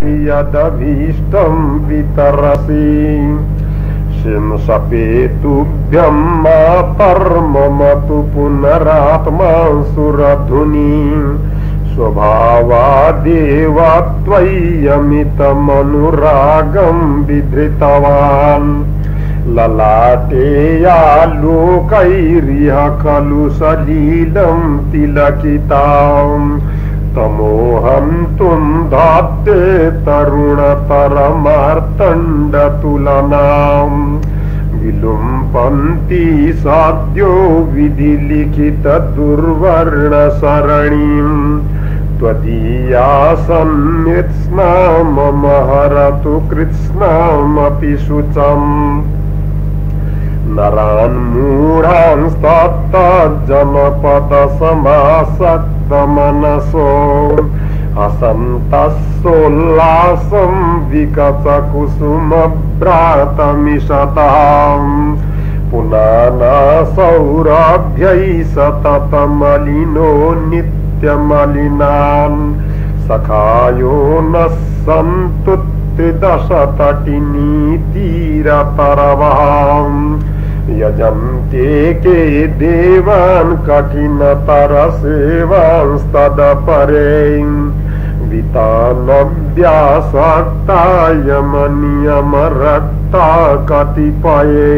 यदभीष्टं वितरसि शिंसपेतुभ्यं मातर्ममतु पुनरात्मा सुरधुनी स्वभावादेव त्वय्यमितमनुरागं विधृतवान् ललाटेयालोकैरिह खलु सलीलं तिलकिताम् तमोहन्तुं धात्ते तरुणतरमार्तण्डतुलनाम् विलुम्पन्ति साद्यो विधिलिखितदुर्वर्णसरणीम् त्वदीया सन्नित्स्ना मम हरतु कृत्स्नामपि शुचम् नरान्मूढांस्तत्तज्जनपदसमासक्तमनसो हसन्तस्सोल्लासं विकचकुसुमभ्रातमिषताम् पुनानासौरभ्यैः सततमलिनो नित्यमलिनान् सखायो नः सन्तु त्रिदशतटिनीतीरतरवाम् यजन्ते के देवान् कठिनतरसेवांस्तदपरे वितानव्यासक्ता यमनियमरक्ता कतिपये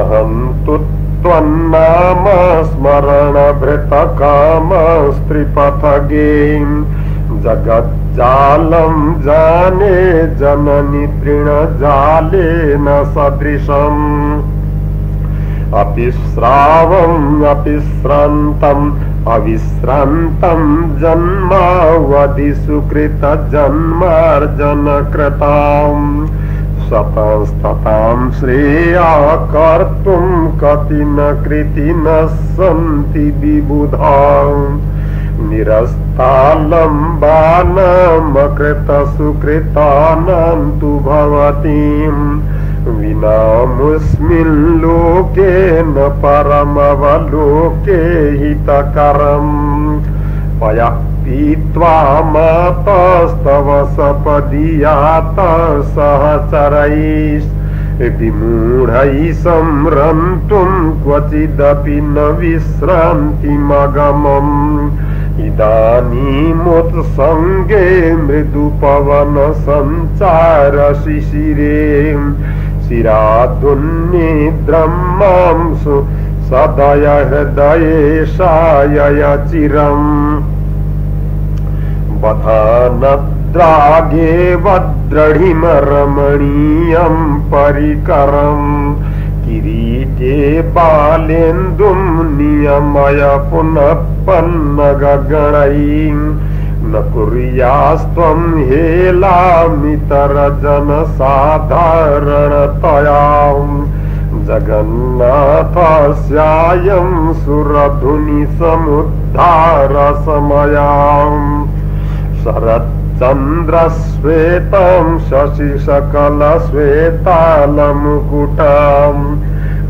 अहं तु त्वन्नाम स्मरणभृतकामस्त्रिपथगे जगज्जालं जाने जननि तृणजालेन सदृशम् अपिस्रावम् अपिस्रान्तम् अविश्रान्तं जन्मावधि सुकृतजन्मार्जनकृताम् शतस्ततां श्रेया कर्तुं कति न कृतिनः सन्ति विबुधा निरस्तालम्बानामकृतसुकृतानां तु भवतीम् विनामुस्मिन् लोके न परमवलोके हितकरम् पयः पीत्वा मातस्तव सपदीयातः सहचरैः विमूढैः संरन्तुं क्वचिदपि न विश्रान्तिमगमम् इदानीमुत्सङ्गे मृदुपवन संचार शिशिरे शिरादुन्निद्रं मांसु सदय हृदये शायय चिरम् वधानद्रागे वद्रढिमरमणीयं परिकरम् किरीटे बालेन्दुं नियमय पुनः पन्नगगणैः न कुर्यास्त्वं हेलामितरजनसाधारणतया जगन्नाथस्यायं सुरधुनिसमुद्धारसमयाम् शरच्चन्द्रश्वेतं शशिशकलश्वेतालमुकुटाम्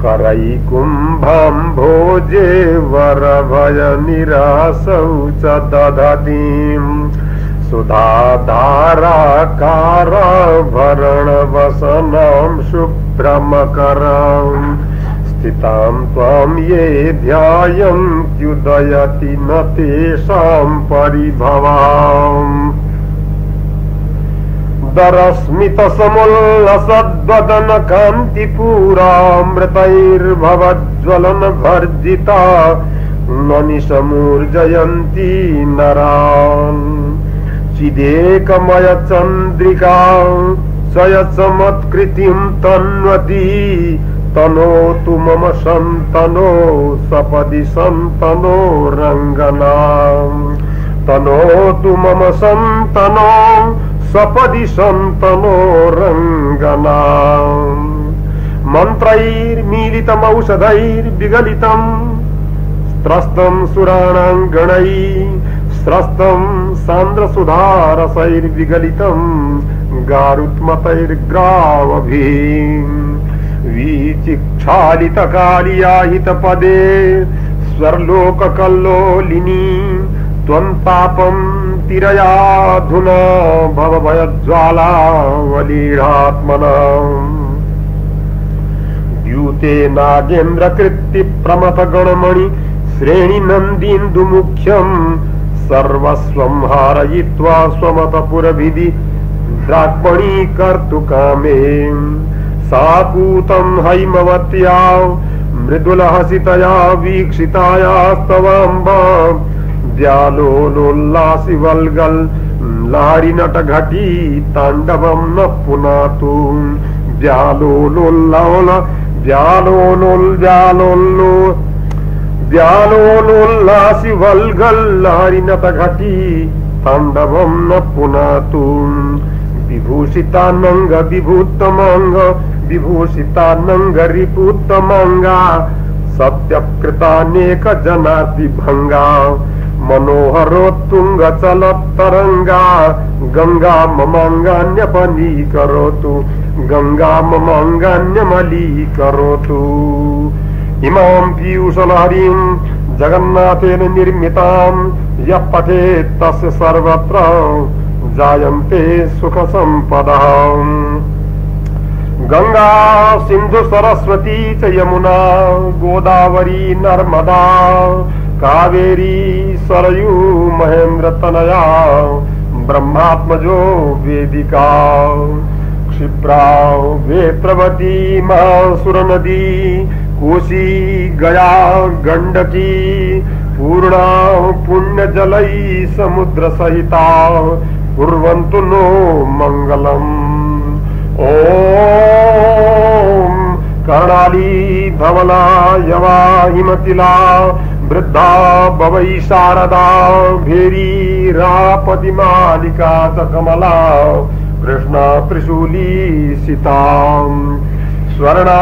करैकुम्भं भोजे वरभयनिरासौ च दधतीम् सुधाधाराकाराभरणवसनां शुभ्रमकराम् स्थितां त्वां ये ध्यायन्त्युदयति न तेषां परिभवाम् दरस्मितसमुल्लसद्वदन कान्तिपूरामृतैर्भवज्ज्वलन भर्जिता ननिशमूर्जयन्ती नरान् चिदेकमय चन्द्रिका स्वयचमत्कृतिं तन्वती तनोतु मम सन्तनो सपदि सन्तनो रङ्गनाम् तनोतु मम सन्तनो सपदि सन्तनो रङ्गनाम् मन्त्रैर्मीलितमौषधैर्विगलितम् स्त्रस्तं सुराणां गणैः स्त्रस्तं सान्द्रसुधारसैर्विगलितम् गारुत्मतैर्ग्रावभिः विचिक्षालितकालियाहितपदे स्वर्लोककल्लोलिनी त्वं तापं तिरयाधुना भवभयज्वालावलीढात्मना द्यूते नागेन्द्रकृत्ति प्रमथ गणमणि श्रेणी नन्दीन्दुमुख्यं सर्वस्वं हारयित्वा स्वमतपुरभिधि द्राक्मणी कर्तुकामे साकूतं हैमवत्या मृदुलहसितया वीक्षितायास्तवाम्बा द्यालोलोल्लासि वल्गल् लारि नटघटी ताण्डवं न पुनातु द्यालोलोल्लासि वल्गल् लारि नटघटी ताण्डवं न पुनातु विभूषितानंग विभूतमंग विभूषितानंग रिपुतमंगा सत्यकृतानेक जनाति भंगा मनोहरोत्तुंग चलत्तरंगा गंगा ममांगान्यपनी करोतु गंगा ममांगान्यमली करोतु इमां पीयूषलहरीं जगन्नाथेन निर्मितां यः पठेत् तस्य सर्वत्र जायन्ते सुख संपदः गंगा सिंधु सरस्वती च यमुना गोदावरी नर्मदा कावेरी सरयू महेंद्र तनया ब्रह्मात्मजो वेदिका क्षिप्रा वेत्रवती महासुर नदी कोशी गया गंडकी पूर्णा पुण्य जलई समुद्र सहिता कुर्वन्तु नो मंगलम् ओम कर्णाली धवला यवा हिमतिला वृद्धा भवै शारदा भेरी रापति मालिका च कमला कृष्णा त्रिशूली सीता स्वर्णा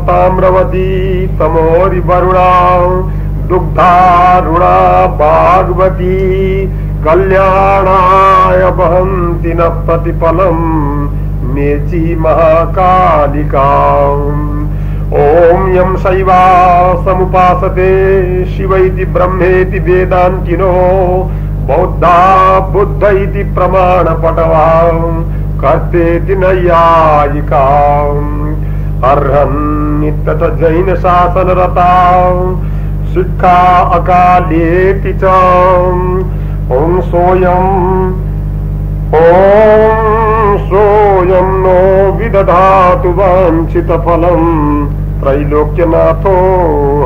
ताम्रवती तमोरि वरुणा दुग्धारुणा भागवती कल्याणाय वहन्ति न प्रतिफलम् मेची महाकालिका ओम यं शैवा समुपासते शिवैति ब्रह्मेति वेदान्तिनो बौद्धा बुद्ध इति प्रमाणपटवा कर्तेति नैयायिका अर्हन्नित्यथ जैन शासनरता शिक्षा अकालेति च ओम सोऽयं नो विदधातु वाञ्छितफलं त्रैलोक्यनाथो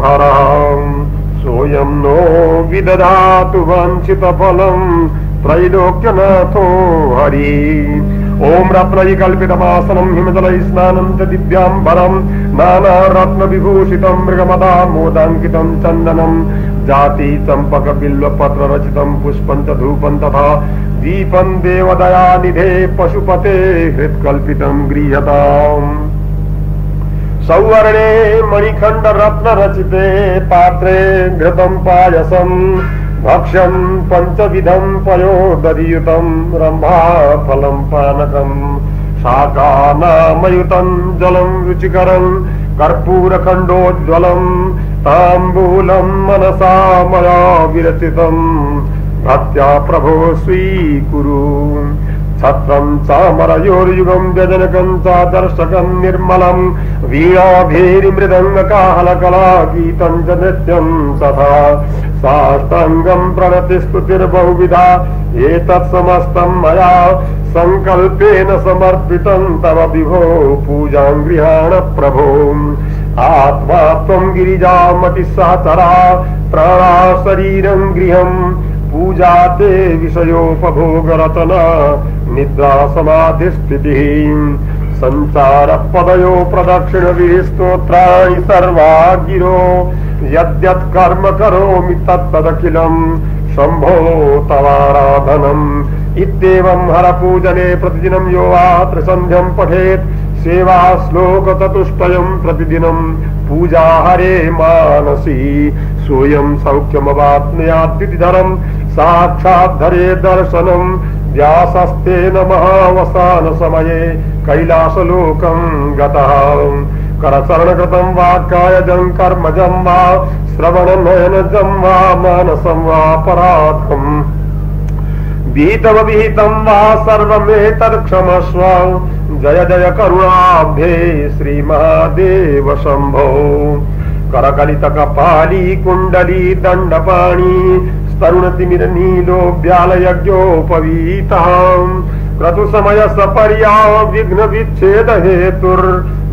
हरः सोऽयं नो विदधातु वाञ्छितफलं त्रैलोक्यनाथो हरि ओम रत्नैकल्पितमासनं हिमजलै स्नानं च दिव्याम्बरं नानारत्नविभूषितं मृगमदामोदाङ्कितं चन्दनं जाति चंपक बिल्व पत्र रचितं पुष्पं च धूपं तथा दीपं देवदया निधे पशुपते हृत्कल्पितं गृह्यताम् सौवर्णे मणिखंड रत्न रचिते पात्रे घृतं पायसं भक्ष्यं पंचविधं पयोदधियुतं रम्भा फलं पानकं शाकानामयुतं जलं रुचिकरं कर्पूरखण्डोज्ज्वलं ताम्बूलं मनसा मया विरचितं भक्त्या प्रभो स्वीकुरु छत्रं चामरयोर्युगं व्यजनकं चादर्शकं निर्मलं वीणाभेरिमृदङ्गकाहलकला गीतं च नृत्यं तथा साष्टाङ्गं प्रणतिस्तुतिर्बहुविधा एतत् समस्तं मया संकल्पेन समर्पितं तव विभो पूजां गृहाण प्रभो आत्मा त्वं गिरिजामतिस्सहचरा प्राणा शरीरं गृहम् पूजा ते विषयोपभोगरतना निद्रा समाधिस्थितिः संचार पदयो प्रदक्षिण विस्तोत्राणि सर्वा गिरो यद्यत् कर्म करोमि तत्तदखिलं शंभो तवाराधनम् इत्येवं हर पूजने प्रतिदिनं यो वा त्रिसन्ध्यं पठेत् सेवा श्लोक चतुष्टयं प्रतिदिनं पूजा हरे मानसी सोऽयं सौख्यमवाप्नुयाद्विधिधरं साक्षात् धरे दर्शनं व्यासस्तेन महावसान समये कैलासलोकं गतः करचरणकृतं वा कायजं कर्मजं वा श्रवणनयनजं वा मानसं वा पराधम् विहितम विहितं वा सर्वमेतत्क्षमस्व। जय जय करुणाब्धे श्री महादेव शंभो। करकलित कपाली कुंडली दंडपाणी स्तरुणतिमिर नीलो व्यालयज्ञोपवीतां। क्रतु समय सपर्या विघ्न विच्छेद हेतुर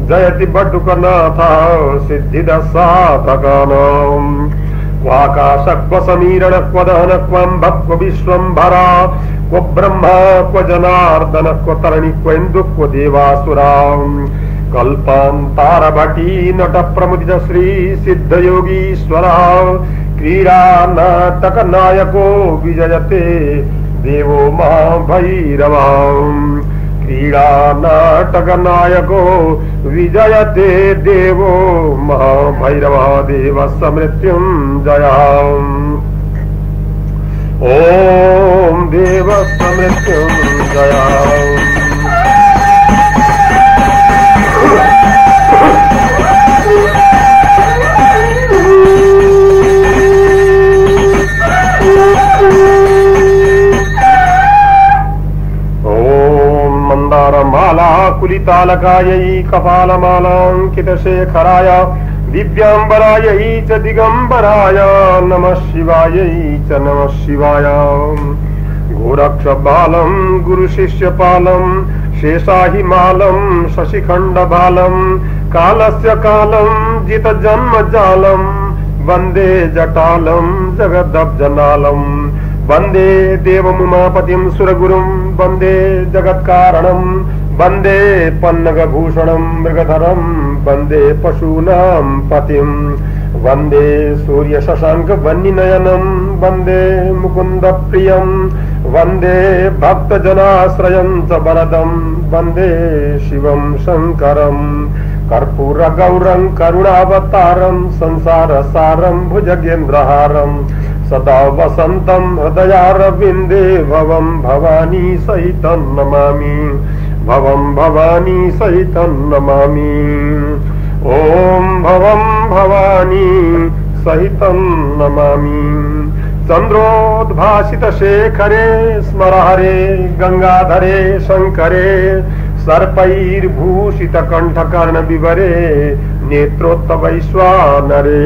जयति बटुकनाथ सिद्धिदसाधकानां। क्वाकाश क्व समीरण क्व दहन क्वंभ क्व विश्वंभरा क्व ब्रह्मा क्व जनार्दन क्व तरणि क्वेन्दु क्व देवासुरा। कल्पांतार भटी नट प्रमुदित श्री सिद्ध योगीश्वरा। क्रीडा नाटक नायको विजयते देवो महाभैरवा। क्रीडा नाटक नायको विजयते देवो महाभैरवा। देव समृत्युंजया। ओम देव समृत्युंजया। माला कुलितालकायै कपालमालांकित शेखराय दिव्यांबरायै च दिगंबराय नमः शिवायै च नमः शिवाय। गोरक्षबालं गुरुशिष्यपालं शेषाहिमालं शशिखण्डबालं कालस्य कालं जितजन्मजालं वन्दे जटालं जगदब्जनालं। वन्दे देवमुमापतिं सुरगुरुं वन्दे जगत्कारणं वन्दे पन्नगभूषणं मृगधरं वन्दे पशूनां पतिं। वन्दे सूर्यशशाङ्कवह्निनयनं वन्दे मुकुन्दप्रियं वन्दे भक्तजनाश्रयं च वरदं वन्दे शिवं शङ्करं। कर्पूरगौरं करुणावतारं संसारसारं भुजगेन्द्रहारं सदा वसन्तं हृदयारविन्दे भवं भवानी सहितं नमामि। भवं भवानी सहितं नमामि। ओम भवं भवानी सहितं नमामि। चंद्रोद्भासित शेखरे स्मरहरे गंगाधरे शंकरे सर्पैर्भूषित कंठकर्ण विवरे नेत्रोत्तवैश्वानरे।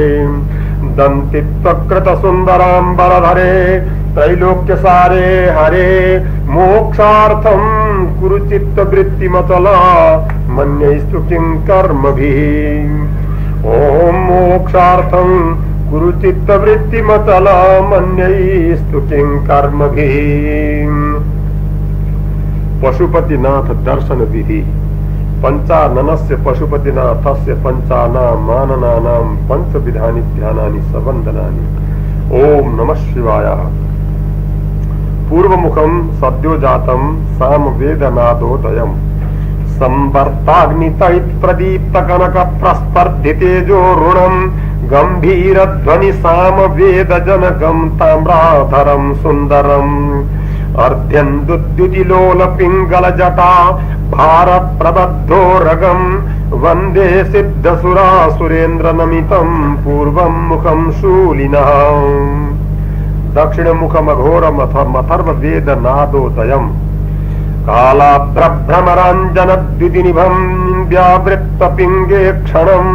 दन्तित्वकृत सुंदरांबरधरे त्रैलोक्यसारे हरे। मोक्षार्थं कुरु चित्तवृत्तिमचला मन्यैस्तु किं कर्मभिः। ओम मोक्षार्थं कुरु चित्तवृत्तिमचला मन्यैस्तु किं कर्मभिः। पशुपतिनाथ दर्शन विधि। पंचाननस्य पशुपतिनाथस्य पंचानां माननानां पंचविधानि ध्यानानि सवन्दनानि। ओम नमः शिवाय। पूर्वमुखं सद्योजातं सामवेदनादोदयम्। संवर्ताग्नितैत् प्रदीप्त कनक प्रस्पर्धितेजो ऋणम्। गंभीरध्वनि सामवेदजनकं ताम्राधरं सुन्दरम्। अर्ध्यन्दुद्युतिलोल पिंगल जटा भारप्रबद्धो रगं। वन्दे सिद्धसुरासुरेन्द्र नमितं पूर्वं मुखं शूलिनः। दक्षिणमुखमघोरमथर्ववेदनादोदयम्। कालाभ्रभ्रमराञ्जनद्युतिनिभं व्यावृत्तपिङ्गे क्षणम्।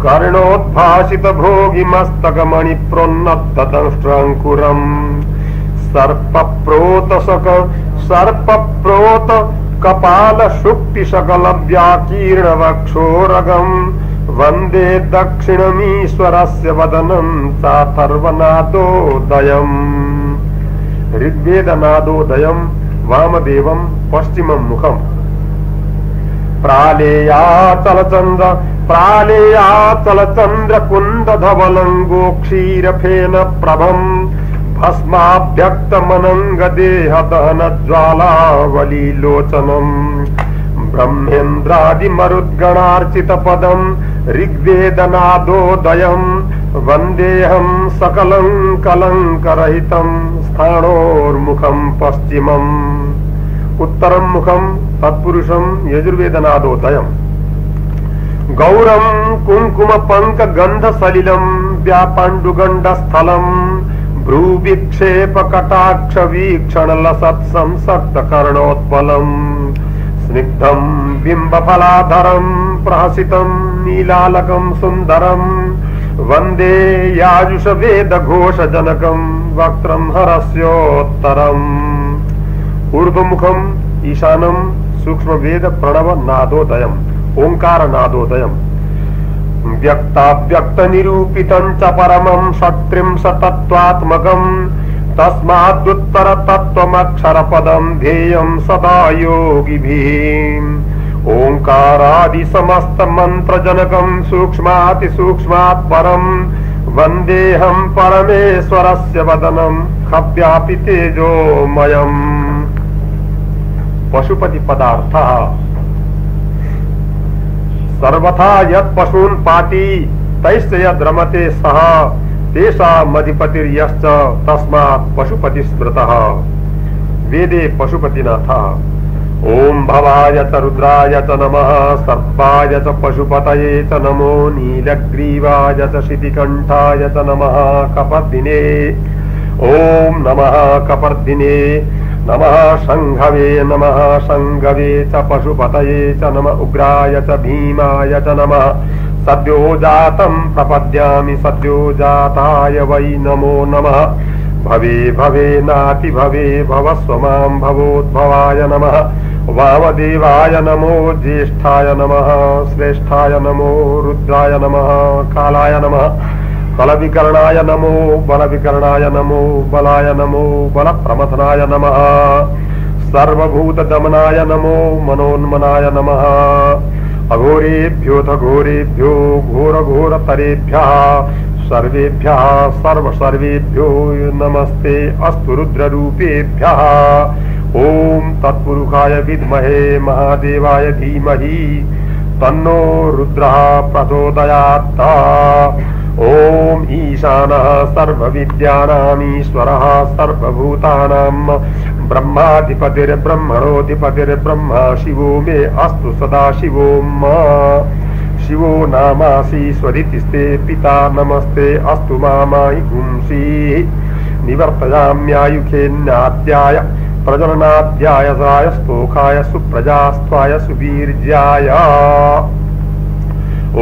कर्णोद्भासित भोगिमस्तकमणिप्रोन्नतदंष्ट्राङ्कुरम्। सर्पप्रोत कपाल शुक्ति सकल व्याकीर्ण वक्षोरगं। वन्दे दक्षिणमीश्वरस्य वदनं चाथर्वनादोदयम्। ऋग्वेदनादोदयं वामदेवं पश्चिमं मुखम्। प्रालेयाचलचन्द्र कुन्दधवलं गोक्षीरफेन प्रभम्। भस्माभ्यक्तमनङ्गदेह दहन ज्वालावलीलोचनम्। ब्रह्मेन्द्रादिमरुद्गणार्चित पदं ऋग्वेदनादोदयम्। वन्देऽहं सकलं कलङ्करहितं स्थाणोर्मुखं पश्चिमम्। उत्तरं मुखं तत्पुरुषं यजुर्वेदनादोदयम्। गौरं कुङ्कुम पंक गंध सलिलं व्यापाण्डुगण्डस्थलम्। भ्रूविक्षेप कटाक्ष वीक्षण लसत् संसक्त कर्णोत्पलम् स्निग्धं बिम्बफलाधरं प्रहसितं नीलालकं सुन्दरं वन्दे याजुष वेद घोष जनकं वक्त्रं हरस्योत्तरम् ऊर्ध्वमुखम् ईशानं सूक्ष्म वेद प्रणव नादोदयम् ओंकार नादोदयम् व्यक्ताव्यक्त निरूपितं च परमं षट्त्रिंशत्तत्त्वात्मकम् तस्मादुत्तर तत्त्वमक्षर पदं ध्येयं सदा योगिभिः ओंकारादि समस्त मंत्र जनकं सूक्ष्माति सूक्ष्मात् परं वन्देऽहं परमेश्वरस्य वदनं खव्यापि तेजोमयम् पशुपति पदार्थः सर्वथा यत् पशून् पाति तैश्च यद् रमते सः तेषामधिपतिर्यश्च तस्मात् पशुपति स्मृतः वेदे पशुपतिनाथः ओम भवाय च रुद्राय च नमः सर्पाय च पशुपतये च नमो नीलग्रीवाय च शितिकण्ठाय च नमः कपर्दिने ओम नमः कपर्दिने नमः शंघवे च पशुपतये च नमः उग्राय च भीमाय च नमः सद्यो जातं प्रपद्यामि सद्यो जाताय वै नमो नमः भवे भवे नाति भवे भवस्व मां भवोद्भवाय नमः वामदेवाय नमो ज्येष्ठाय नमः श्रेष्ठाय नमो रुद्राय नमः कालाय नमः बलविकरणाय नमो बलविकरणाय नमो बलाय नमो बलप्रमथनाय नमः सर्वभूत दमनाय नमो मनोन्मनाय नमः अघोरेभ्योऽथ घोरेभ्यो घोर घोरतरेभ्यः सर्वेभ्यः सर्वसर्वेभ्यो नमस्ते अस्तु रुद्ररूपेभ्यः ओम तत्पुरुषाय विद्महे महादेवाय धीमहि तन्नो रुद्रः प्रचोदयात् ओम ईशानः सर्वविद्यानामीश्वरः सर्वभूतानां ब्रह्माधिपतिर्ब्रह्मणोऽधिपतिर्ब्रह्मा शिवो मे अस्तु सदा शिवो शिवो नामासि स्वरितिस्ते पिता नमस्ते अस्तु मामायि पुंसि निवर्तयाम्यायुखेन्नाद्याय प्रजननाद्याय स्तोखाय सुप्रजास्त्वाय सुवीर्याय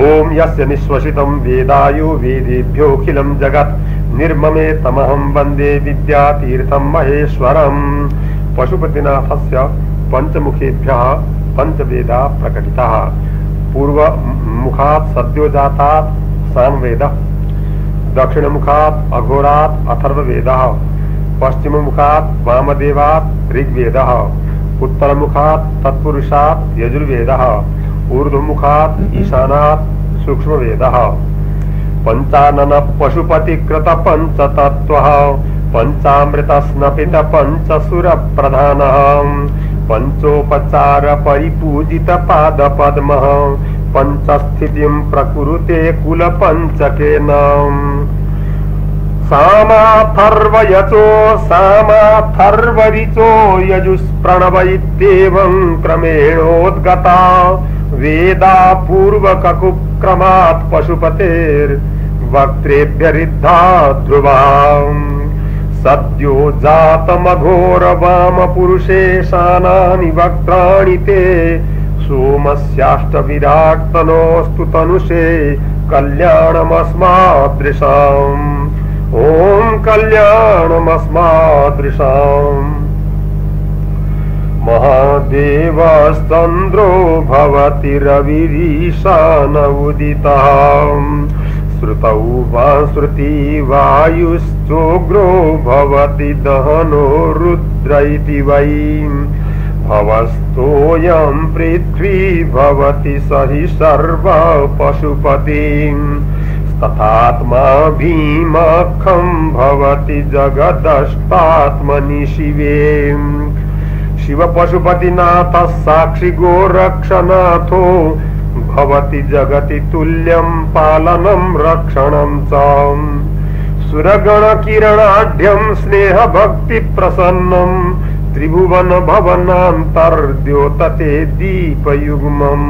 ओम यस्य निश्वसितं वेदायो वेदेभ्योऽखिलं जगत् निर्ममे तमहं वन्दे विद्यातीर्थं महेश्वरम् पशुपतिनाथस्य पंचमुखेभ्यः पंचवेदा प्रकटिताः पूर्वमुखात् सद्योजातात् सामवेदः दक्षिणमुखात् अघोरात् अथर्ववेदः पश्चिममुखात् वामदेवात् ऋग्वेदः उत्तरमुखात् तत्पुरुषात् यजुर्वेदः ऊर्ध्वमुखात् ईशानात् सूक्ष्मवेदः पंचानन पशुपतिकृत पंचतत्त्वः पंचामृत स्नपित पंचसुर प्रधानः पंचोपचार परिपूजित पादपद्मः पंचस्थितिं प्रकुरुते कुल पंचकेन सामाथर्वयचो सामाथर्वरिचो यजुष्प्रणव इत्येवं क्रमेणोद्गता वेदा पूर्वककुक्रमात् पशुपतेर्वक्त्रेभ्यरिद्धा ध्रुवा सद्यो जातमघोर वाम पुरुषेशानानि वक्त्राणि ते सोमस्याष्टविराट्तनोऽस्तु तनुषे कल्याणमस्मादृशाम् ओम कल्याणमस्मादृशाम् महादेवश्चन्द्रो भवति रविरीशान उदितः श्रुतौ वा श्रुति वायुश्चोग्रो भवति दहनो रुद्र इति वै भवस्तोऽयं पृथ्वी भवति स हि सर्व पशुपतिम् तथात्मा भीमखं भवति जगदष्टात्मनि शिवे शिव पशुपतिनाथ साक्षि गोरक्षनाथो भवति जगति तुल्यं पालनं रक्षणं च सुरगण किरणाढ्यं स्नेह भक्ति प्रसन्नं त्रिभुवन भवनान्तर्द्योतते दीपयुग्मम्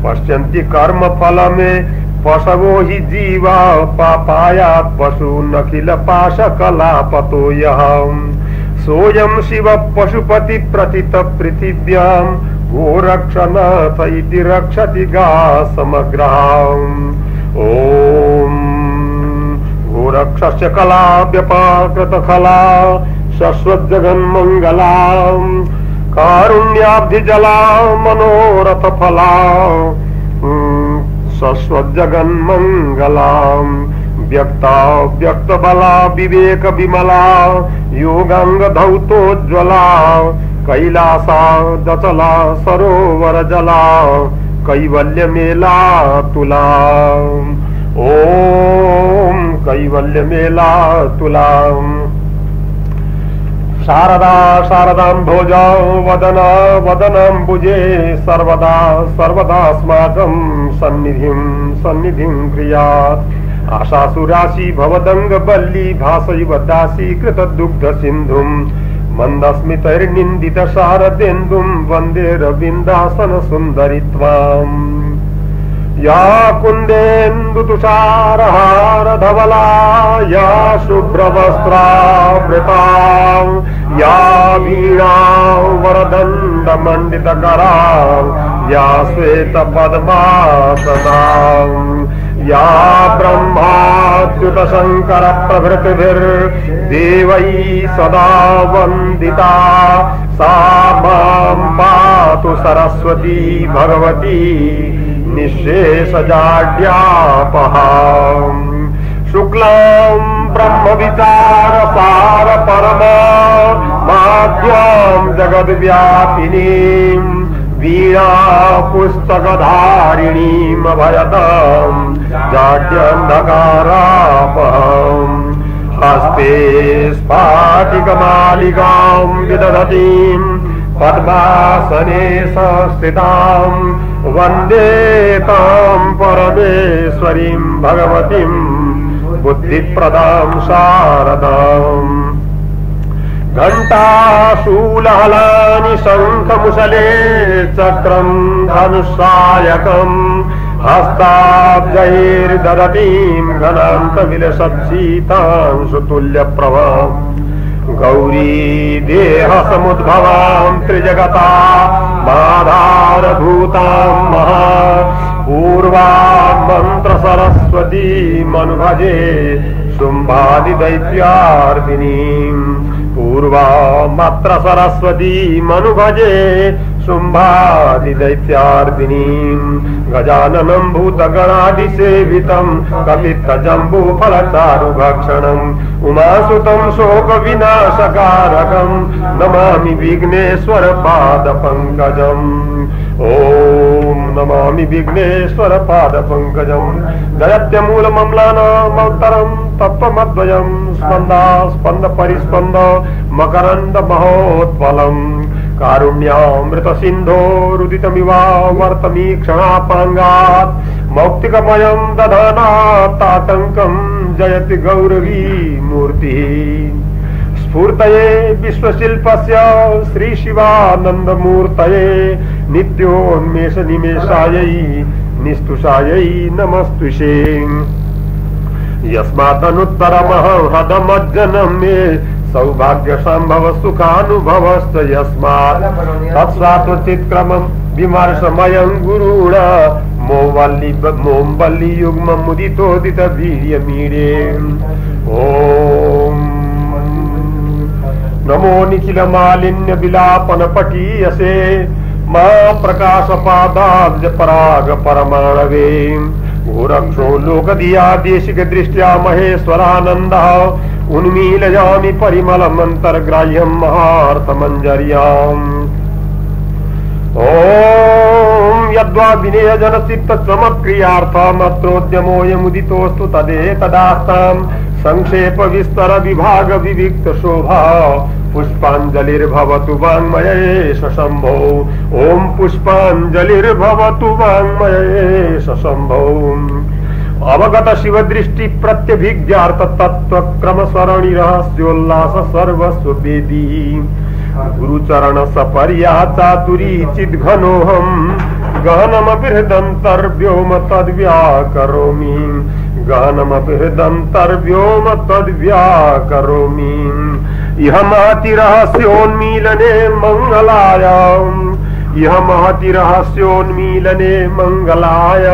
पश्यन्ति कर्म फल में पशवो हि जीवा पापायात् पशूनखिल पाशकलापतो यः सोऽयं शिव पशुपति प्रथित पृथिव्यां गोरक्षनाथ इति रक्षति गा समग्राम् ॐ गोरक्षस्य कला व्यपाकृत कला शश्वज्जगन्मङ्गला कारुण्याब्धिजला मनोरथ फला शश्वज्जगन्मङ्गला व्यक्ता व्यक्तबला विवेक विमला योगांग धौतोज्ज्वला कैलासा दचला सरोवर जला कैवल्य मेला तुला ओम कैवल्य मेला तुला शारदा शारदाम्भोजा वदना वदनाम्बुजे सर्वदा सर्वदास्माकं सन्निधिं क्रियात् आशासुराशि भवदंग बल्ली भासैव दासी कृत दुग्ध सिंधुं मंदस्मितैर्निन्दित शारदेन्दुं वन्दे रविन्दासन सुन्दरित्वाम् या कुन्देन्दुतुषारहार धवला या शुभ्रवस्त्रावृता या वीणा वरदण्ड मण्डितकरा या श्वेत पद्मासना या ब्रह्माच्युत शंकर प्रभृतिभिर्देवैः सदा वन्दिता सा मां पातु सरस्वती भगवती निःशेषजाड्यापहा शुक्लां ब्रह्मविचारसार परमा माध्यां जगद्व्यापिनीं वीणा पुस्तकधारिणीम् अभयतां जाड्यन्धकारापहम् हस्ते स्फाटिकमालिकां विदधतीं पद्मासने संस्थितां वन्दे तां परमेश्वरीं भगवतीं बुद्धिप्रदां शारदाम् घंटाशूलहलानि शंखमुसले चक्रं धनुषायकम् हस्ताब्जैर्दधतीं घनान्तविलसत्सीतां सुतुल्यप्रभाम् गौरी देह समुद्भवां त्रिजगता माधारभूतां महा पूर्वा मंत्र सरस्वती मनुभजे शुम्भादिदैत्यार्दिनीं पूर्वा मत्र सरस्वती मनुभजे शुम्भादिदैत्यार्दिनीं गजाननं भूतगणादिसेवितं कपित्थजम्बूफलचारुभक्षणम् उमासुतं शोकविनाशकारकं नमामि विघ्नेश्वर पादपङ्कजम् ॐ नमामि विघ्नेश्वर पादपङ्कजम् जयत्यमूलमम्लानामन्तरं तत्त्वमद्वयं स्पन्द परिस्पन्द मकरन्द महोत्पलम् कारुण्यामृत सिन्धोरुदितमिवावर्तमीक्षणापाङ्गात् मौक्तिकमयं दधानात्तातङ्कं जयति गौरवी मूर्तिः स्फूर्तये विश्वशिल्पस्य श्रीशिवानन्दमूर्तये नित्योन्मेषनिमेषायै निस्तुषायै नमस्तुषे यस्मादनुत्तरमहदमज्जनं मे सौभाग्यसम्भव सुखानुभवश्च यस्मात् तत्स्वात्मचित्क्रमं विमर्शमयं गुरुणा मोवल्ली युग्ममुदितोदित वीर्यमीडे ॐ नमो निखिल मालिन्य विलापन पटीयसे मा प्रकाशपादाब्ज पराग परमाणवे गोरक्षो लोकधिया देशिक दृष्ट्या महेश्वरानन्दः उन्मीलयामि परिमलमन्तर्ग्राह्यं महार्थमञ्जर्याम् ॐ यद्वा विनयजन चित्त समक्रियार्थमत्रोद्यमोऽयमुदितोऽस्तु तदेतदास्तां संक्षेप विस्तर विभाग विविक्त शोभा पुष्पाञ्जलिर्भवतु वाङ्मयेश शम्भो ॐ पुष्पाञ्जलिर्भवतु वाङ्मयेश शम्भो अवगत शिव दृष्टि प्रत्यभिज्ञार्थ तत्व क्रम सरणी रहस्योल्लास सर्वस्व वेदी गुरुचरण सपर्या चातुरी चिद्घनोहम गहनमपि हृदन्तर्व्योम तद्व्याकरोमि गहनमपि हृदन्तर्व्योम तद्व्याकरोमि इह महति रहस्योन्मीलने मंगलाय इह महति रहस्योन्मीलने मंगलाय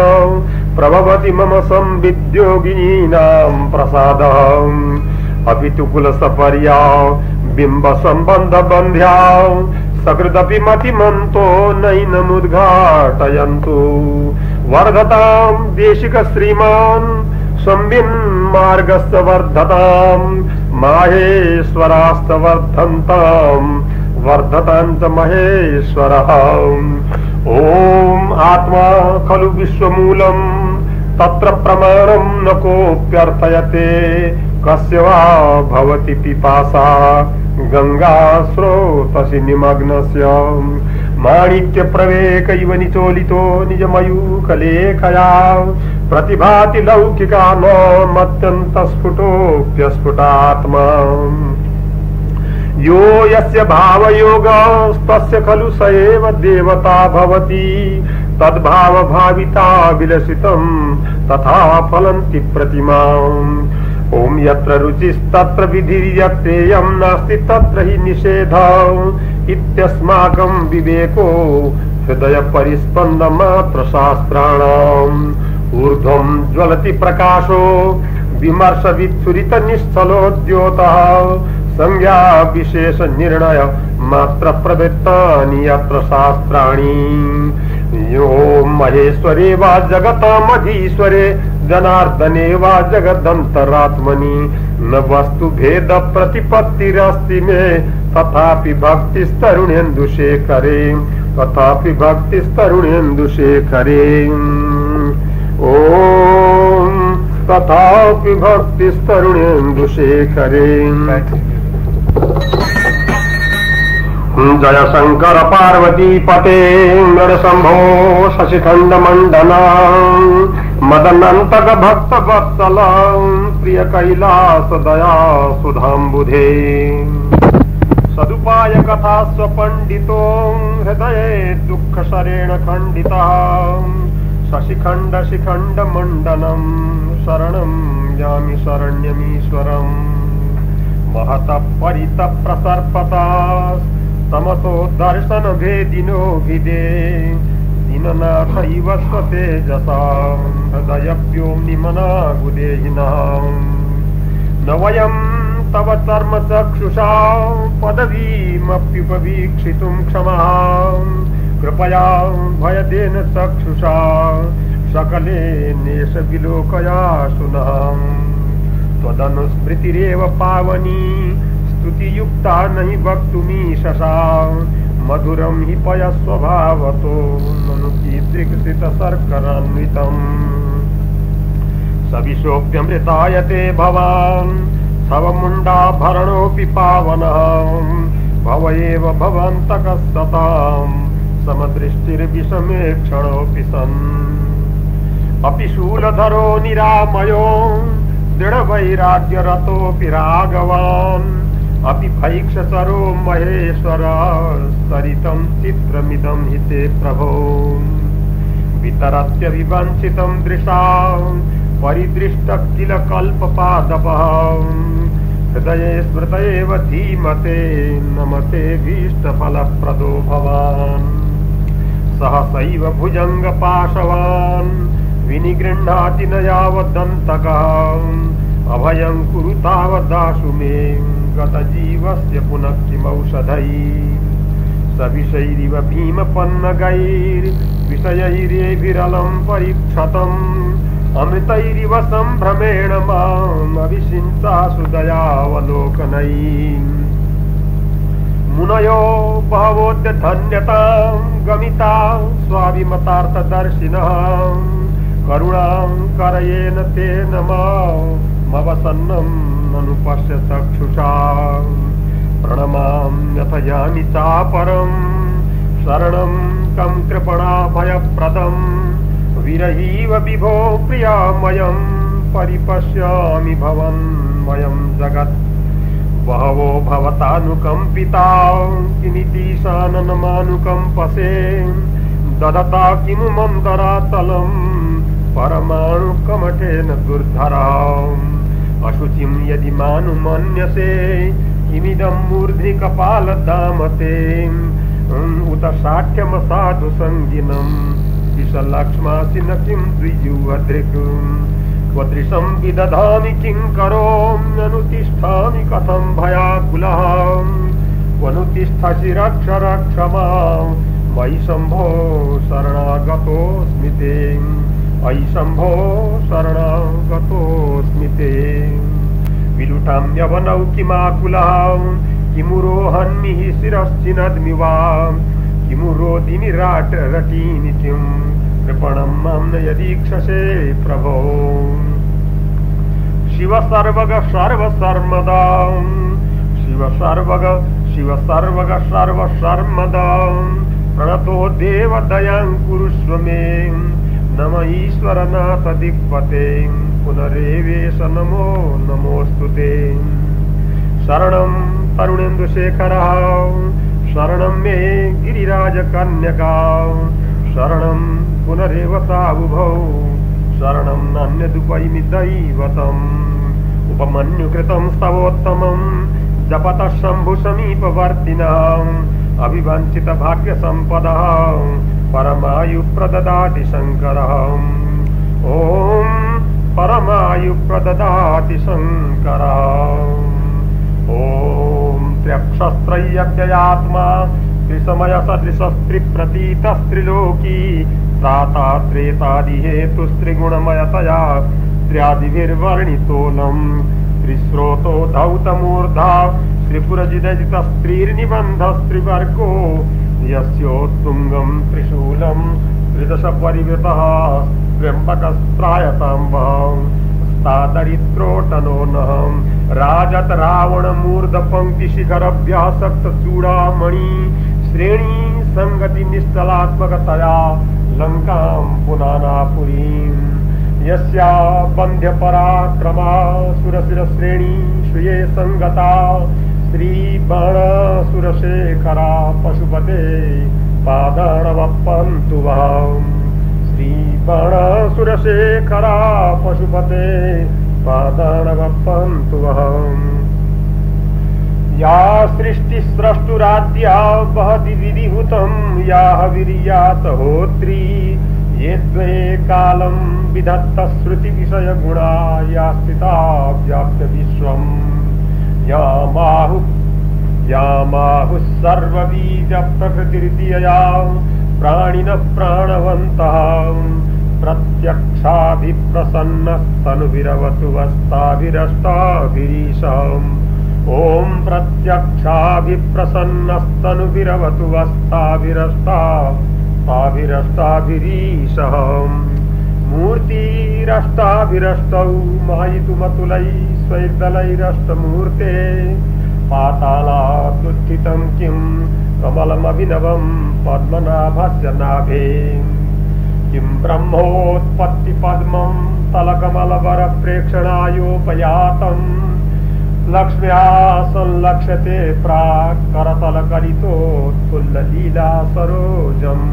प्रभवति मम संविद्योगिनीनां प्रसादः अपि तु कुलसपर्या बिम्ब संबंध बंध्या सकृदपि मतिमन्तो नैनमुद्घाटयन्तु वर्धतां देशिक श्रीमान् संविन्मार्गस्य वर्धतां माहेश्वरास्तवर्धन्तां वर्धतां च महेश्वरः ओम आत्मा खलु विश्वमूलम् तत्र प्रमाणं न कोऽप्यर्थयते कस्य वा भवति पिपासा गंगा स्रोतसि निमग्नस्य माणिक्य प्रवेकैव निचोलितो निजमयूखलेखया प्रतिभाति लौकिका मत्यन्तस्फुटोऽप्यस्फुटात्मा यो यस्य भावयोगस्तस्य खलु स एव देवता भवति तद्भाव भाविता विलसितं तथा फलन्ति प्रतिमाम् ओम यत्र रुचिस्तत्र विधिर्यत्तेयं नास्ति तत्र हि निषेधः इत्यस्माकं विवेको हृदय परिस्पन्द मात्र शास्त्राणाम् ऊर्ध्वं ज्वलति प्रकाशो विमर्श विच्छुरित निश्चलोद्योतः संज्ञा विशेष निर्णय मात्र प्रवृत्तानि यत्र शास्त्राणि यो महेश्वरे वा जगतामधीश्वरे जनार्दने वा जगदन्तरात्मनि न वस्तु भेद प्रतिपत्तिरस्ति मे तथापि भक्तिस्तरुणेन्दुशेखरे तथापि भक्तिस्तरुणेन्दुशेखरे ओम तथापि भक्तिस्तरुणेन्दुशेखरे जय शंकर पार्वती पते नरशंभो शशिखंड मंडना मदनंतक भक्त वत्सला प्रिय कैलास दया सुधाम्बुधे सदुपाय कथा स्वपंडितो हृदय दुख शरेण खंडिता शशिखंड शिखंड मंडनम शरणं यामि शरण्यमीश्वरम् महत परित प्रसर्पता तमसो दर्शन भेदिनो भिदे दीननाथैव स्वतेजसा हृदयव्योम्निमना गुदेहिनां न वयं तव चर्म चक्षुषा पदवीमप्युपवीक्षितुं क्षमः कृपया भयदेन चक्षुषा सकलेनेश विलोकयाशु नः त्वदनुस्मृतिरेव पावनी स्तुतियुक्ता नहि वक्तुमीशसा मधुरं हि पयस्वभावतो ननु कीदृक्सित शर्करान्वितम् सविशोऽप्यमृतायते भवान् सवमुण्डाभरणोऽपि पावनः भव एव भवान्तकस्तताम् समदृष्टिर्विषमे क्षणोऽपि सन् अपि शूलधरो निरामयो दृढवैराग्यरतोऽपि राघवान् अपि भैक्षसरो महेश्वर सरितं चित्रमिदं हि ते प्रभो वितरत्य विवञ्चितं दृशा परिदृष्टः किल कल्पपादपः हृदये स्मृतयेव धीमते नमते भीष्टफलप्रदो भवान् सहसैव भुजङ्गपाशवान् विनिगृह्णाति न यावदन्तकः अभयं कुरु तावदाशु मे गतजीवस्य पुनः किमौषधैः सविषैरिव भीमपन्नगैर्विषयैरेभिरलं परीक्षतम् अमृतैरिव सम्भ्रमेण माम् अभिषिञ्चासु दयावलोकनैः मुनयो बहवोऽद्य धन्यतां गमिता स्वाभिमतार्थदर्शिनः करुणां करयेन तेन मामवसन्नं ननु पश्य चक्षुषा प्रणमाम्यथ यामि चापरं शरणं कं कृपणाभयप्रदम् विरहीव विभो प्रियामयं परिपश्यामि भवन्मयं जगत् बहवो भवतानुकम्पिता किमितीशाननमानुकम्पसे दधता किमु मन्तरातलम् परमाणुकमठेन दुर्धराम् अशुचिं यदि मानुमन्यसे किमिदं मूर्ध्नि कपालदामते उत शाठ्यम साधु संगिनम् विषलक्ष्मासि न किं द्विजुवदृक् त्वदृशं विदधामि किं करोम्यनुतिष्ठामि कथं भयाकुलः त्वनुतिष्ठसि रक्ष रक्ष मां मयि शम्भो शरणागतोऽस्मि ते अयि शम्भो शरणागतोऽस्मि ते विलुठां यवनौ किमाकुलः किमुरोहन्मिः शिरश्चिनद्मि वा किमुरोदिमि रटीमि किं कृपणं मां न यदीक्षसे प्रभो शिव सर्वग सर्व सर्वदा शिव सर्वग सर्व सर्वदा प्रणतो देव दयां कुरुष्व मे नम ईश्वरनाथ दिक्पते पुनरेवेश नमो नमोस्तुते शरणं तरुणेन्दुशेखरः शरणं मे गिरिराजकन्यका शरणं पुनरेवताबुभौ शरणं नान्यदुपैमि दैवतम् उपमन्युकृतं स्तवोत्तमं जपतः शम्भुसमीपवर्तिनाम् अभिवाञ्छितभाग्यसम्पदः परमायुप्रददाति शङ्करः ॐ परमायुप्रददाति शङ्करः ॐ त्र्यक्षस्त्रय्यव्ययात्मा त्रिसमयसदृशस्त्रिप्रतीतस्त्रिलोकी त्राता त्रेतादिहेतुस्त्रिगुणमयतया त्र्यादिभिर्वर्णितोऽलम् त्रिस्रोतो धौतमूर्धा त्रिपुरजिदजितस्त्रीर्निबन्धस्त्रिवर्गो यस्योत्तुङ्गं त्रिशूलं त्रिदश परिवृतः त्र्यम्बकस्त्रायताम्बः स्तादरित्रोटनो नः राजत रावणमूर्धपङ्क्तिशिखरभ्यासक्तचूडामणि श्रेणी संगति निश्चलात्मकतया लङ्कां पुनानापुरीम् यस्या बन्ध्यपराक्रमा सुरशिरश्रेणी श्रिये संगता श्रीबाणासुरशेखरा पशुपते पादाणवप्पन्तु वाम् श्रीबाणासुरशेखरा पशुपते पादाणवप्पन्तु वाम् या सृष्टिस्रष्टुराद्या वहति विधिहुतं याः विर्यात होत्री ये द्वे कालं विधत्तश्रुतिविषयगुणा या स्थिता व्याप्य विश्वम् यामाहुः सर्वबीजप्रकृतिरित्यया प्राणिनः प्राणवन्तः प्रत्यक्षाभिप्रसन्नस्तनुभिरवतु वस्ताभिरष्टाभिरीशम् ॐ प्रत्यक्षाभिप्रसन्नस्तनुभिरवतु वस्ताभिरष्टाभिरष्टाभिरीशः मूर्तिरष्टाभिरष्टौ मायितुमतुलैः स्वैर्दलैरष्टमूर्ते पातालादुत्थितं किं कमलमभिनवं पद्मनाभस्य नाभे किं ब्रह्मोत्पत्तिपद्मं तलकमलवरप्रेक्षणायोपयातं लक्ष्म्या संलक्ष्यते प्राक् करतलकलितोत्फुल्ललीला सरोजम्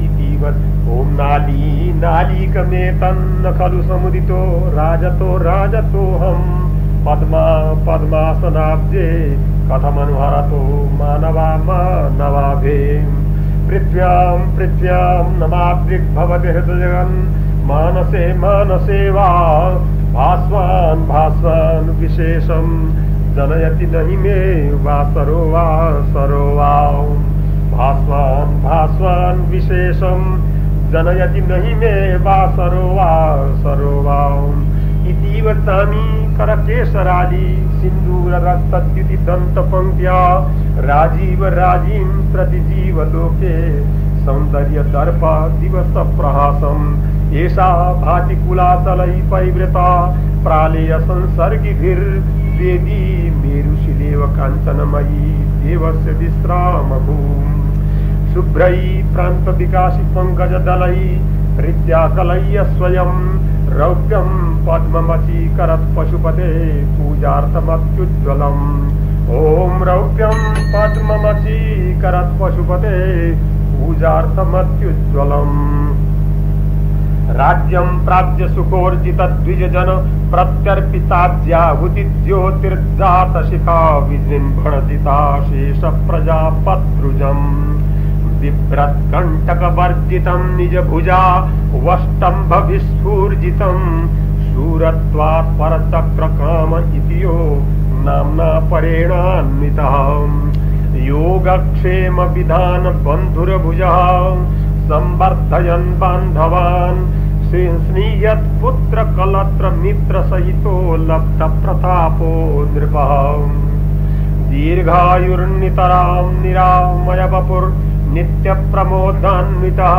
इतिवत् ॐ नालीकमेतन्न खलु समुदितो राजतोऽहम् पद्मासनाब्जे कथमनुहरतो मानवाभे पृथ्व्यां नमादृग्भवति हृदयगन् मानसे वा भास्वान् विशेषं जनयति नहि मे वासरो वा भास्वान् विशेषं जनयति नहि मे वासरो वा इतीव तानि करकेशराजी सिन्दूररक्तद्युतिदन्तपङ्क्त्या राजीं प्रतिजीवलोके सौन्दर्यदर्पा दिवसप्रहासम् एषा भाति कुलातलै परिवृता प्रालेय संसर्गिभिर्वेदी मेरुशिलेव काञ्चनमयी देवस्य विश्रामभूम् शुभ्रै प्रान्तविकासि पङ्कजदलै हृद्याकलय्य स्वयं रौप्यं पद्ममचीकरत् पशुपते पूजार्थमत्युज्ज्वलम् ॐ रौप्यं पद्ममचीकरत् पशुपते पूजार्थमत्युज्ज्वलम् राज्यं प्राप्य सुखोर्जितद्विजजन प्रत्यर्पिताज्याहुति ज्योतिर्जातशिखा विजृम्भणजिता शेषप्रजापद्रुजम् बिभ्रत्कण्टकवर्जितं निजभुजा वष्टम्भविस्फूर्जितं शूरत्वात् परचक्रकाम इति यो नाम्ना परेणान्वितः योगक्षेम विधान बन्धुरभुजः संवर्धयन् बान्धवान् स्नीयत् पुत्र कलत्र मित्र सहितो लब्ध प्रतापो नृपः दीर्घायुर्नितरां निरामय वपुर् नित्य प्रमोदान्वितः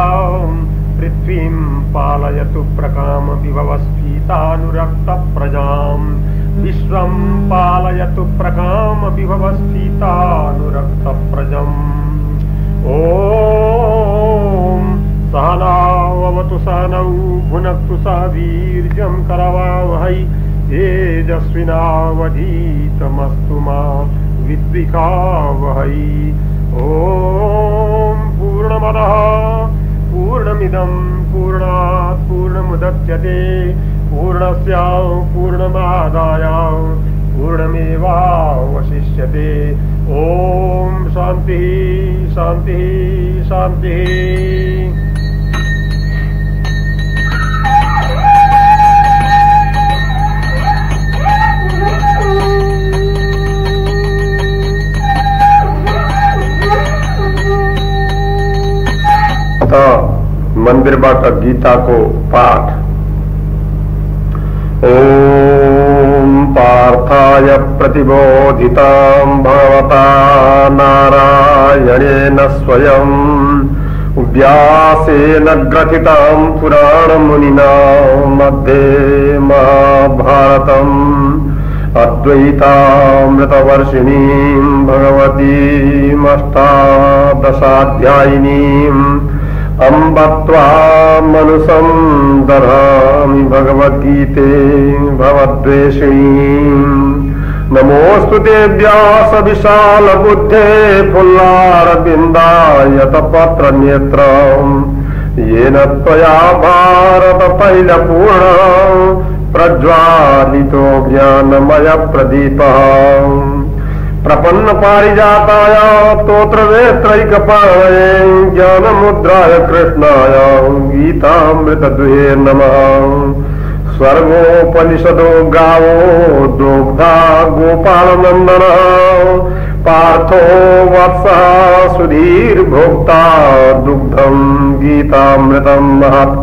पृथ्वीं पालयतु प्रकाम विभवस्फीतानुरक्त प्रजाम् विश्वं पालयतु प्रकाम विभवस्फीतानुरक्त प्रजम् ओम सहनावतु सहनौ भुनक्तु सह वीर्यं करवावहै तेजस्विनावधीतमस्तु मा विद्विषावहै ओम पूर्णमदः पूर्णमिदं पूर्णात् पूर्णमुदच्यते पूर्णस्य पूर्णमादाय पूर्णमेवावशिष्यते ओम शांति शांति शांति। तो मंदिर बाट गीता को पाठ। ओम पार्थाय प्रतिबोधितां भगवता नारायणेन स्वयं व्यासेन ग्रथितां पुराणमुनिना मध्ये महाभारतम् अद्वैतामृतवर्षिणीं भगवतीम् अष्टादशाध्यायिनीम् अम्ब त्वामनुसं दधामि भगवद्गीते भवद्वेषिणीम् नमोऽस्तु ते व्यास विशाल बुद्धे फुल्लारविन्दायतपत्रनेत्रम् येन त्वया भारत तैलपूर्णः प्रज्वालितो ज्ञानमय प्रदीपः प्रपन्न पारिजाताय स्तोत्रवेत्रैकपाणये ज्ञानमुद्राय कृष्णाय गीतामृतदुहे नमः। स्वर्गोपनिषदो गावो दुग्धा गोपालनन्दनः पार्थो वत्सः सुधीर्भोक्ता दुग्धं गीतामृतं महत्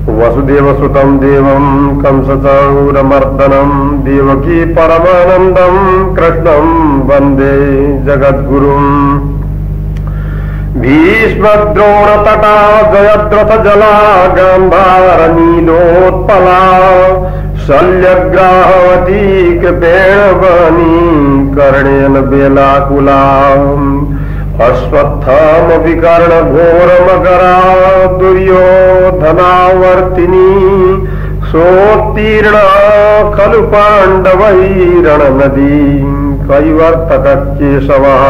वसुदेवसुतं देवं कंसचाणूरमर्दनं देवकी परमानन्दं कृष्णं वन्दे जगद्गुरुम् भीष्मद्रोणतटा जयद्रथजला गान्धारनीलोत्पला शल्यग्राहवती कृपेणवनी कर्णेन बेलाकुला अश्वत्थाम विकर्ण घोरमकरा दुर्योधनावर्तिनी सोत्तीर्णा खलु पाण्डवैरणनदी कैवर्तक केशवः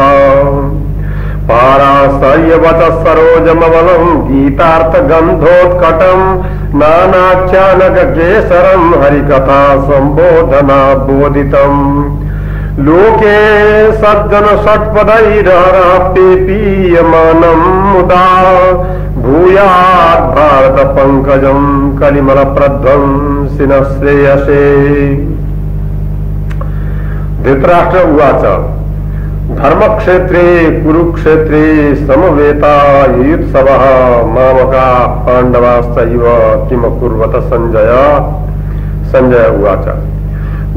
पाराशर्यवचः सरोजमवलं गीतार्थगन्धोत्कटं नानाख्यानककेसरं हरिकथा सम्बोधना बोधितम् लोके सज्जन षट्पदैराप्ते पीयमानं मुदा भूयात् भारत पंकजं कलिमल प्रध्वंसिनः श्रेयसे। धृतराष्ट्र उवाच धर्मक्षेत्रे कुरुक्षेत्रे समवेतायुत्सवः मामका पाण्डवाश्चैव किमकुर्वत संजय। संजय उवाच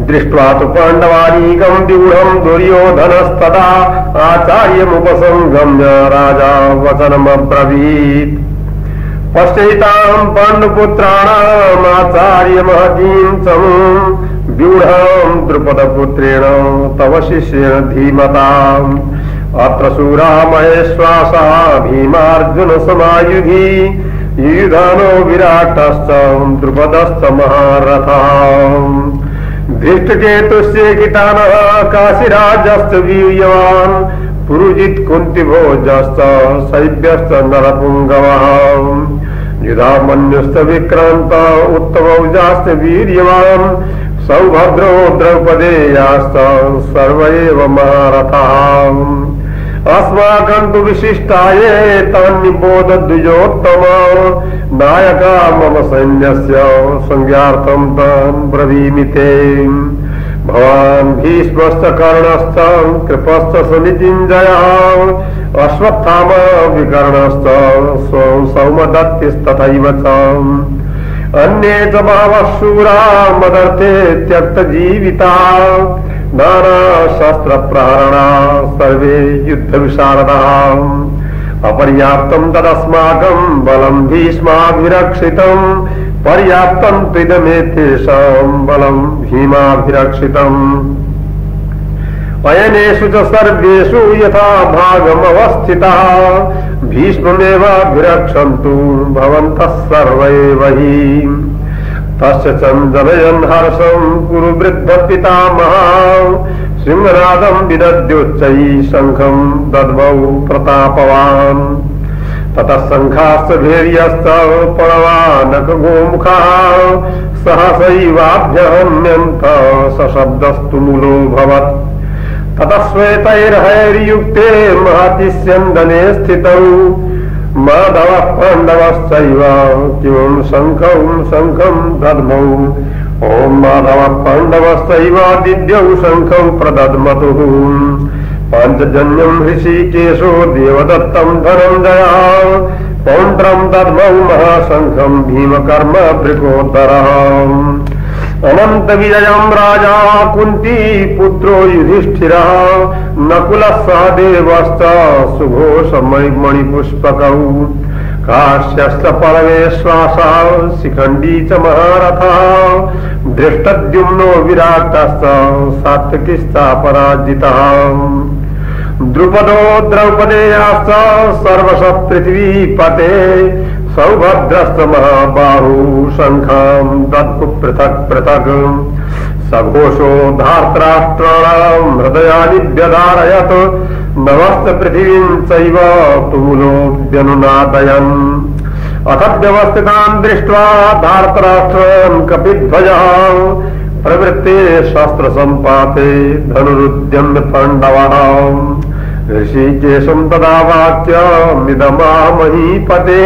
दृष्ट्वा तु पाण्डवानीकं व्यूढं दुर्योधनस्तदा आचार्यमुपसंगम्य राजा वचनमब्रवीत् पश्यैतां पाण्डुपुत्राणामाचार्यमहतीं चमूं व्यूढं द्रुपदपुत्रेण तव शिष्येण धीमताम् अत्र शूरा महेश्वासा भीमार्जुन समायुधि युधानो विराटश्च द्रुपदश्च महारथः धृष्टकेतुस्य किटानः काशीराजश्च वीर्यवान् पुरुजित कुन्तिभोजश्च शैब्यश्च नरपुङ्गवः युधामन्युश्च विक्रान्त उत्तमौजाश्च वीर्यवान् सौभद्रो द्रौपदेयाश्च सर्व एव महारथाः अस्माकं तु विशिष्टाये तान्निबोध द्विजोत्तम नायका मम सैन्यस्य संज्ञार्थं तान् ब्रवीमि ते भवान् भीष्मश्च कर्णश्च कृपश्च समितिञ्जयः अश्वत्थामा विकर्णश्च सौमदत्तिस्तथैव च अन्ये च बहवः शूरा मदर्थे त्यक्तजीविता नानाशस्त्रप्रहरणा सर्वे युद्धविशारदाः अपर्याप्तं तदस्माकं बलं भीष्माभिरक्षितं पर्याप्तं त्विदमेतेषां बलं भीमाभिरक्षितम् अयनेषु च सर्वेषु यथा भागमवस्थितः भीष्ममेवाभिरक्षन्तु भवन्तः सर्व एव हि तस्य चन्दनयन् हर्षं कुरु वृद्धपितामहः सिंहनादं विदद्योच्चैः शङ्खं दद्मौ प्रतापवान् ततः शङ्खाश्च भैर्यश्च पणवानकगोमुखाः सहसैवाभ्यहन्यन्त सशब्दस्तु मूलोऽभवत् ततः श्वेतैर्हैर्युक्ते महति स्यन्दने स्थितौ माधवः पाण्डवश्चैव किं शङ्खं दद्मौ ॐ माधवः पाण्डवश्चैव दिव्यौ शङ्खौ प्रदद्मतुः पाञ्चजन्यं ऋषिकेशो देवदत्तं धनञ्जयः पौण्ड्रं दद्मौ महाशङ्खं भीमकर्म भृगोदरः अनन्तविजयं राजा कुन्ती पुत्रो युधिष्ठिरः नकुलः सहदेवश्च सुघोषमणिपुष्पकौ काश्यश्च परमेश्वासः शिखण्डी च महारथः धृष्टद्युम्नो विराटश्च सात्विकिश्चापराजितः द्रुपदो द्रौपदेयाश्च सर्वशः पृथिवीपते सौभद्रश्च महाबाहु शङ्खां दद्मु पृथक् पृथक् सघोषो धार्तराष्ट्राणां हृदयानि व्यधारयत् नभश्च पृथिवीं चैव तुमुलोऽभ्यनुनादयन् अथ व्यवस्थितान् दृष्ट्वा धार्तराष्ट्रान् कपिध्वजः प्रवृत्ते शस्त्रसम्पाते धनुरुद्यम्य पाण्डवः ऋषिकेशं तदा वाक्यमिदमामहीपते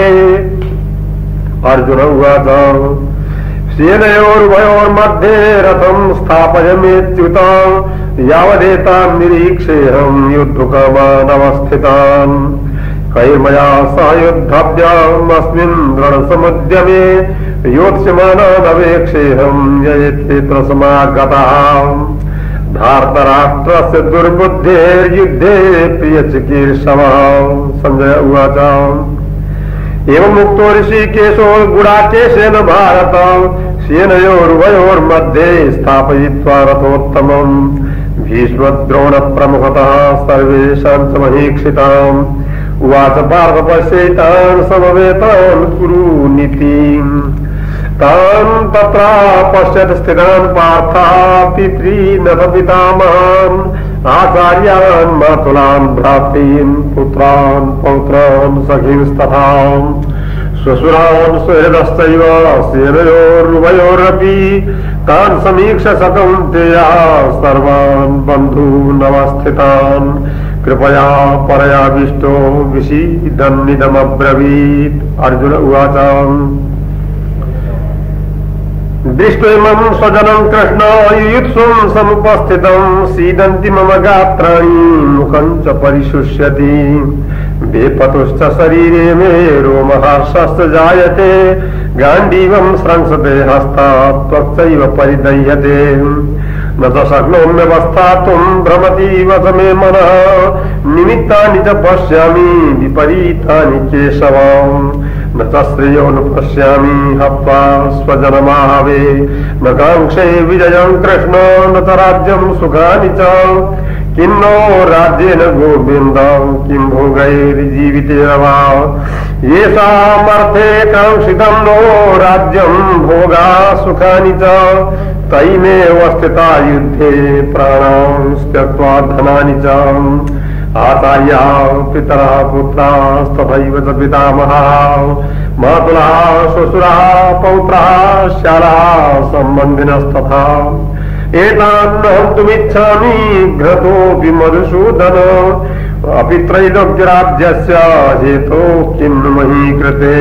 अर्जुन उवाच सेनयोरुभयोर्मध्ये रथं स्थापयाम्यच्युत यावदेतान् निरीक्षेऽहं युद्धकामानवस्थितान् कैर्मया सह युद्धव्यामस्मिन् रणसमुद्यमे योत्स्यमानानवेक्षेऽहं ययेत्रेऽत्र समागतः धार्तराष्ट्रस्य दुर्बुद्धेर्युद्धे प्रियचिकीर्षवः संजय उवाच एवमुक्तो ऋषिकेशो गुडाकेशेन भारत सेनयोरुभयोर्मध्ये स्थापयित्वा रथोत्तमम् भीष्मद्रोणप्रमुखतः सर्वेषां च महीक्षिताम् उवाच पार्थ पश्यैतान् समवेतान् कुरु नीतिम् तान् तत्र पश्यत् स्थितान् पार्थः पितॄनथ पितामहान् आचार्यान् मातुलान् भ्रातॄन् पुत्रान् पौत्रान् सखींस्तथा श्वशुरान् सुहृदश्चैव सेनयोरुभयोरपि तान् समीक्ष्य कौन्तेयः सर्वान् बन्धूनवस्थितान् कृपया परयाविष्टो विषीदन्निदमब्रवीत् अर्जुन उवाच दृष्ट्वेमं स्वजनं कृष्ण युयुत्सुं समुपस्थितं सीदन्ति मम गात्राणि मुखं च परिशुष्यति वेपतुश्च शरीरे मे रोमहर्षश्च जायते गाण्डीवं स्रंसते हस्तात् त्वक्चैव परिदह्यते न च शक्नोम्यवस्थातुं भ्रमतीव च मे मनः निमित्तानि च पश्यामि विपरीतानि केशव न च श्रेयोऽनुपश्यामि हत्वा स्वजनमाहवे न काङ्क्षे विजयं कृष्ण न च राज्यं सुखानि च किन्नो राज्येन गोविन्द किं भोगैर्जीवितेन वा येषामर्थे काङ्क्षितं नो राज्यं भोगा सुखानि च तैमेव स्थिता युद्धे प्राणान् त्यक्त्वा धनानि च आचार्या पितरा पुत्रास्तथैव च पितामहाः मातुलः श्वशुरः पौत्रः शालाः सम्बन्धिनस्तथा एतान् हन्तुमिच्छामि घ्रतोऽपि मधुसूदन अपि त्रैलोक्यराज्यस्य हेतो किं मही कृते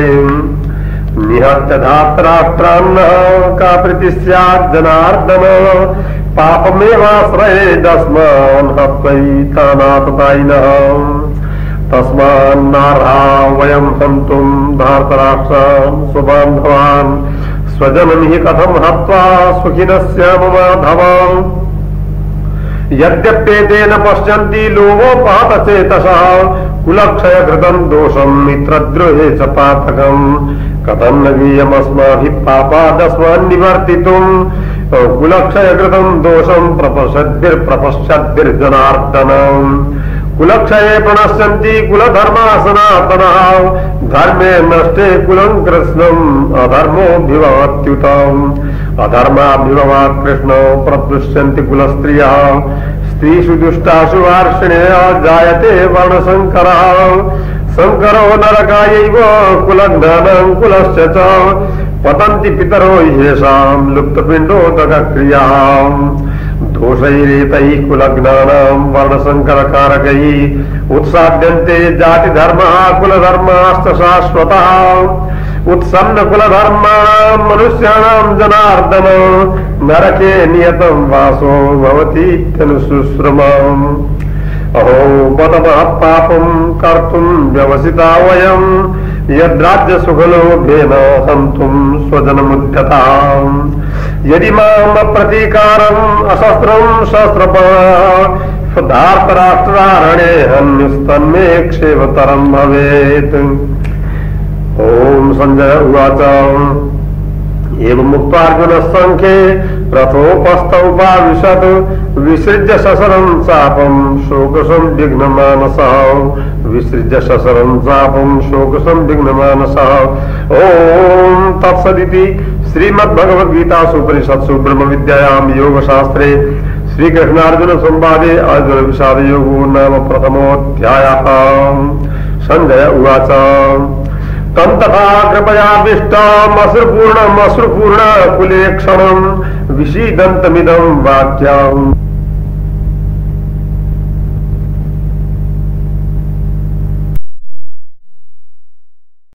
निहत्य धातराष्ट्रान्न का प्रीति स्यात् जनार्दन पापमेवाश्रयेदस्मान् हत्वैतानाततायिनः तस्मान्नार्हा वयं हन्तुं धातराष्ट्रान् स्वबान्धवान् स्वजनमिहि कथं हत्वा सुखिनः स्याम माधव यद्यप्येतेन पश्यन्ति लोभोपातचेतसः कुलक्षयकृतं दोषं मित्रद्रोहे च पातकम् कथं न वीयमस्माभिः पापादस्मान् निवर्तितुम् कुलक्षयकृतं दोषं प्रपश्यद्भिर्जनार्दनम् कुलक्षये प्रणश्यन्ति कुलधर्मा सनातनः धर्मे नष्टे कुलं कृष्णम् अधर्मोऽभिभवत्युतम् अधर्माभिभवात् कृष्णो प्रदुष्यन्ति कुलस्त्रियः स्त्रीषु दुष्टासु वार्ष्णेय जायते वर्णशङ्करः शङ्करो नरकायैव कुलज्ञानं कुलश्च च पतन्ति पितरो ह्येषां लुप्तपिण्डोदकक्रियाम् दोषैरेतैः कुलज्ञानं वर्णशङ्करकारकैः उत्साद्यन्ते जातिधर्मः कुलधर्माश्च शाश्वतः उत्सन्न कुलधर्माणां मनुष्याणां जनार्दन नरके नियतं वासो भवतीत्यनुशुश्रुमम् अहो बतमः पापं कर्तुं व्यवसिता वयं यद्राज्यसुखलोभेन हन्तुं स्वजनमुद्यताम् यदि माम् अप्रतीकारम् अशस्त्रं शस्त्रपाणः धार्तराष्ट्रारणे हन्युस्तन्मे क्षेमतरं भवेत्। ओम संजय उवाच एवं मुक्त्वार्जुनः संख्ये रथोपस्थमुपाविशत् विसृज्य शशरं चापं शोकसंविघ्नमानसः विसृज्य शशरं चापं शोकसंविघ्नमानसः। ओम तत्सदिति श्रीमद्भगवद्गीतासु उपनिषत्सु ब्रह्मविद्यायां योगशास्त्रे श्रीकृष्णार्जुन संवादे अर्जुन विषाद योगो नाम प्रथमोऽध्यायः। संजय उवाच तं तथा कृपयाभिष्टमश्रुपूर्ण कुले क्षणं विषीदन्तमिदं वाक्यम्